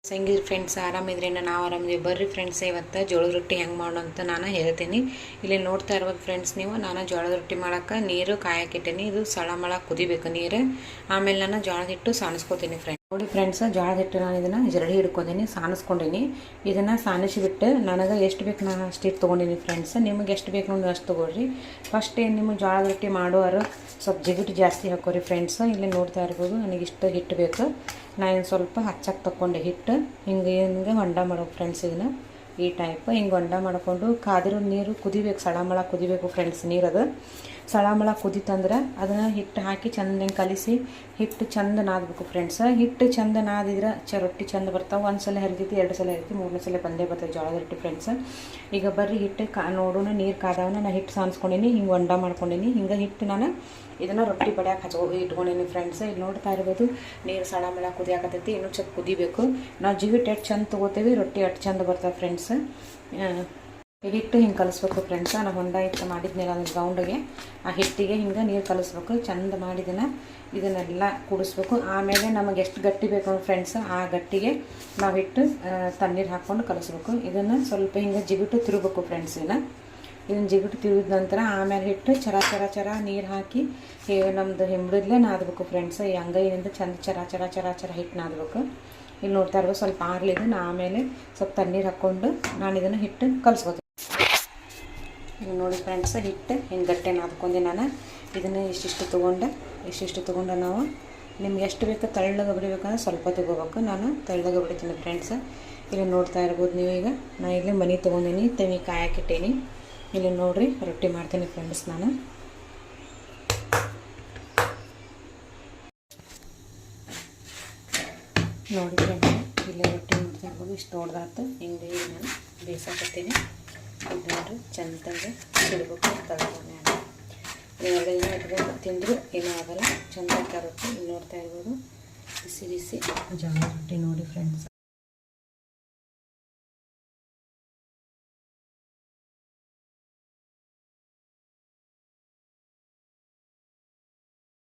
ಸಂಗೀತ friends ಆರಾಮಿದ್ರಿ ನಾವು ಆರಾಮಿದ್ವಿ ಬರ್ರಿ friends ಇವತ್ತು ಜೋಳದ ರೊಟ್ಟಿ ಹೆಂಗೆ ಮಾಡೋಣ ಅಂತ ನಾನು ಹೇಳ್ತೀನಿ. ಇಲ್ಲಿ ನೋಡ್ತಾ ಇರ್ಬೋದು ಫ್ರೆಂಡ್ಸ್ ನೀವು, ನಾನು ಜೋಳದ ರೊಟ್ಟಿ ಮಾಡೋಕ್ಕೆ ನೀರು ಕಾಯಕ್ಕಿಟ್ಟೀನಿ. ಇದು ಸಳಮಳ ಕುದಿಬೇಕು ನೀರು. ಆಮೇಲೆ ನಾನು ಜೋಳದ ಹಿಟ್ಟು ಸಾಣಿಸ್ಕೊತೀನಿ ಫ್ರೆಂಡ್ಸ್. ನೋಡಿ ಫ್ರೆಂಡ್ಸ್, ಜೋಳದ ಹಿಟ್ಟು ನಾನು ಇದನ್ನು ಜರಡಿ ಹಿಡ್ಕೊಂಡೀನಿ, ಸಾಣಿಸ್ಕೊಂಡೀನಿ. ಇದನ್ನು ಸಾಣಿಸಿಬಿಟ್ಟು ನನಗೆ ಎಷ್ಟು ಬೇಕು ನಾನು ಅಷ್ಟು ಹಿಟ್ಟು ತೊಗೊಂಡಿನಿ ಫ್ರೆಂಡ್ಸ್. ನಿಮಗೆ ಎಷ್ಟು ಬೇಕು ನೋಡಿ ಅಷ್ಟು ತೊಗೊಳ್ರಿ. ಫಸ್ಟ್ ಏನು ನಿಮಗೆ ಜೋಳದ ರೊಟ್ಟಿ ಮಾಡುವರು ಸ್ವಲ್ಪ ಜಿಗುಟು ಜಾಸ್ತಿ ಹಾಕೋರಿ ಫ್ರೆಂಡ್ಸ್. ಇಲ್ಲಿ ನೋಡ್ತಾ ಇರ್ಬೋದು ನನಗೆ ಇಷ್ಟು ಹಿಟ್ಟು ಬೇಕು. ನಾನು ಸ್ವಲ್ಪ ಹಚ್ಚಕ್ಕೆ ತಗೊಂಡೆ ಹಿಟ್ಟು. ಹಿಂಗೆ ಹೊಂಡ ಮಾಡೋದು ಫ್ರೆಂಡ್ಸ್. ಇದನ್ನು ಈ ಟೈಪ್ ಹಿಂಗೆ ಹೊಂಡ ಮಾಡಿಕೊಂಡು ಕಾದಿರೋ ನೀರು ಕುದಿಬೇಕು, ಸಳಮಳ ಕುದಿಬೇಕು ಫ್ರೆಂಡ್ಸ್. ನೀರದು ಸಳಮಳ ಕುದಿತಂದ್ರೆ ಅದನ್ನು ಹಿಟ್ಟು ಹಾಕಿ ಚಂದ ಕಲಿಸಿ ಹಿಟ್ಟು ಚಂದ ನಾದಬೇಕು ಫ್ರೆಂಡ್ಸ್. ಹಿಟ್ಟು ಚಂದ ನಾದಿದ್ರೆ ರೊಟ್ಟಿ ಚಂದ ಬರ್ತಾವೆ. ಒಂದು ಸಲ ಹರಿತೈತಿ, 2 ಸಲ ಹರಿತಿ, 3ನೇ ಸಲ ಬಂದೇ ಬರ್ತದೆ ಜೋಳದ ರೊಟ್ಟಿ ಫ್ರೆಂಡ್ಸ್. ಈಗ ಬರ್ರಿ ಹಿಟ್ಟು ನೋಡೋಣ. ನೀರು ಕಾದವನ್ನ ನಾನು ಹಿಟ್ಟು ಸಾನ್ಸ್ಕೊಂಡೀನಿ, ಹಿಂಗೆ ಹೊಂಡ ಮಾಡ್ಕೊಂಡೀನಿ. ಹಿಂಗೆ ಹಿಟ್ಟು ನಾನು ಇದನ್ನು ರೊಟ್ಟಿ ಬಡಿಯಾಕೆ ಇಟ್ಕೊಂಡೀನಿ ಫ್ರೆಂಡ್ಸ್. ಇಲ್ಲಿ ನೋಡ್ತಾ ಇರ್ಬೋದು ನೀರು ಸಳಮಳ ಕುದಿಯಾಕತ್ತೈತಿ. ಇನ್ನೂ ಸ್ವಲ್ಪ ಕುದಿಬೇಕು. ನಾವು ಜಿಗಿಟ್ಟು ಎಷ್ಟು ಚಂದ ತೊಗೋತೀವಿ ರೊಟ್ಟಿ ಅಷ್ಟು ಚಂದ ಬರ್ತಾವೆ ಫ್ರೆಂಡ್ಸ್. ಹಿಟ್ಟು ಹಿಂಗೆ ಕಲಿಸ್ಬೇಕು ಫ್ರೆಂಡ್ಸ್. ನಾವು ಹೊಂಡ ಹಿಟ್ಟು ಮಾಡಿದ್ಮೇಲೆ ಅದನ್ನು ಗ್ರೌಂಡಿಗೆ ಆ ಹಿಟ್ಟಿಗೆ ಹಿಂಗೆ ನೀರು ಕಲಿಸ್ಬೇಕು. ಚಂದ ಇದನ್ನೆಲ್ಲ ಕೂಡಿಸ್ಬೇಕು. ಆಮೇಲೆ ನಮಗೆ ಎಷ್ಟು ಗಟ್ಟಿ ಬೇಕು ಫ್ರೆಂಡ್ಸ್ ಆ ಗಟ್ಟಿಗೆ ನಾವು ಹಿಟ್ಟು ತಣ್ಣೀರು ಹಾಕ್ಕೊಂಡು ಕಲಿಸ್ಬೇಕು. ಇದನ್ನು ಸ್ವಲ್ಪ ಹಿಂಗೆ ಜಿಗುಟು ತಿರುಗಬೇಕು ಫ್ರೆಂಡ್ಸ್. ಇದನ್ನು ಜಿಗುಟು ತಿರುಗಿದ ನಂತರ ಆಮೇಲೆ ಹಿಟ್ಟು ಚರ ನೀರು ಹಾಕಿ ನಮ್ಮದು ಹಿಂಬಡಿದ್ಲೇ ನಾದಬೇಕು ಫ್ರೆಂಡ್ಸ್. ಈ ಅಂಗೈಯಿಂದ ಚರ ಹಿಟ್ಟು ನಾದಬೇಕು. ಇಲ್ಲಿ ನೋಡ್ತಾ ಇರ್ಬೋದು ಸ್ವಲ್ಪ ಆರ್ಲಿದ್ದು ಆಮೇಲೆ ಸ್ವಲ್ಪ ತಣ್ಣೀರು ಹಾಕ್ಕೊಂಡು ನಾನು ಇದನ್ನು ಹಿಟ್ಟು ಕಲಿಸ್ಬೋದು. ಈಗ ನೋಡಿ ಫ್ರೆಂಡ್ಸ್, ಹಿಟ್ಟು ಹಿಂಗೆ ಗಟ್ಟೆ ನಾದ್ಕೊಂಡೆ ನಾನು. ಇದನ್ನು ಇಷ್ಟಿಷ್ಟು ತೊಗೊಂಡು ನಾವು ನಿಮ್ಗೆ ಎಷ್ಟು ಬೇಕು ತೆಳ್ಳಗೆ ಬಿಡಬೇಕಂದ್ರೆ ಸ್ವಲ್ಪ ತೊಗೋಬೇಕು. ನಾನು ತೆಳ್ಳಗೆ ಬಿಡ್ತೀನಿ ಫ್ರೆಂಡ್ಸ್. ಇಲ್ಲಿ ನೋಡ್ತಾ ಇರ್ಬೋದು ನೀವು. ಈಗ ನಾನು ಇಲ್ಲಿ ಮನೆ ತೊಗೊಂಡಿನಿ, ತೆವಿ ಕಾಯಕ್ಕಿಟ್ಟೀನಿ. ಇಲ್ಲಿ ನೋಡಿರಿ ರೊಟ್ಟಿ ಮಾಡ್ತೀನಿ ಫ್ರೆಂಡ್ಸ್. ನಾನು ನೋಡಿ ಫ್ರೆಂಡ್ಸ್, ಇಲ್ಲೇ ರೊಟ್ಟಿ ಮಾಡ್ತಾ ಇರ್ಬೋದು. ಇಷ್ಟು ದೊಡ್ಡದಾಯ್ತು. ಹಿಂಗೆ ನಾನು ಬೇಯಿಸಾಕತ್ತೀನಿ. ನೋಡ್ರಿ ಚಂದಾಗಿ ಸಿಡ್ಬೇಕು ತಗೊಳ್ಳಿ. 2 ದಿನ ಇಟ್ಕೊಂಡು ತಿಂದರೂ ಏನೂ ಆಗೋಲ್ಲ. ಚಂದ ರೊಟ್ಟಿ ಇಲ್ಲಿ ನೋಡ್ತಾ ಇರ್ಬೋದು. ಬಿಸಿ ಜೋಳದ ರೊಟ್ಟಿ ನೋಡಿ ಫ್ರೆಂಡ್ಸ್.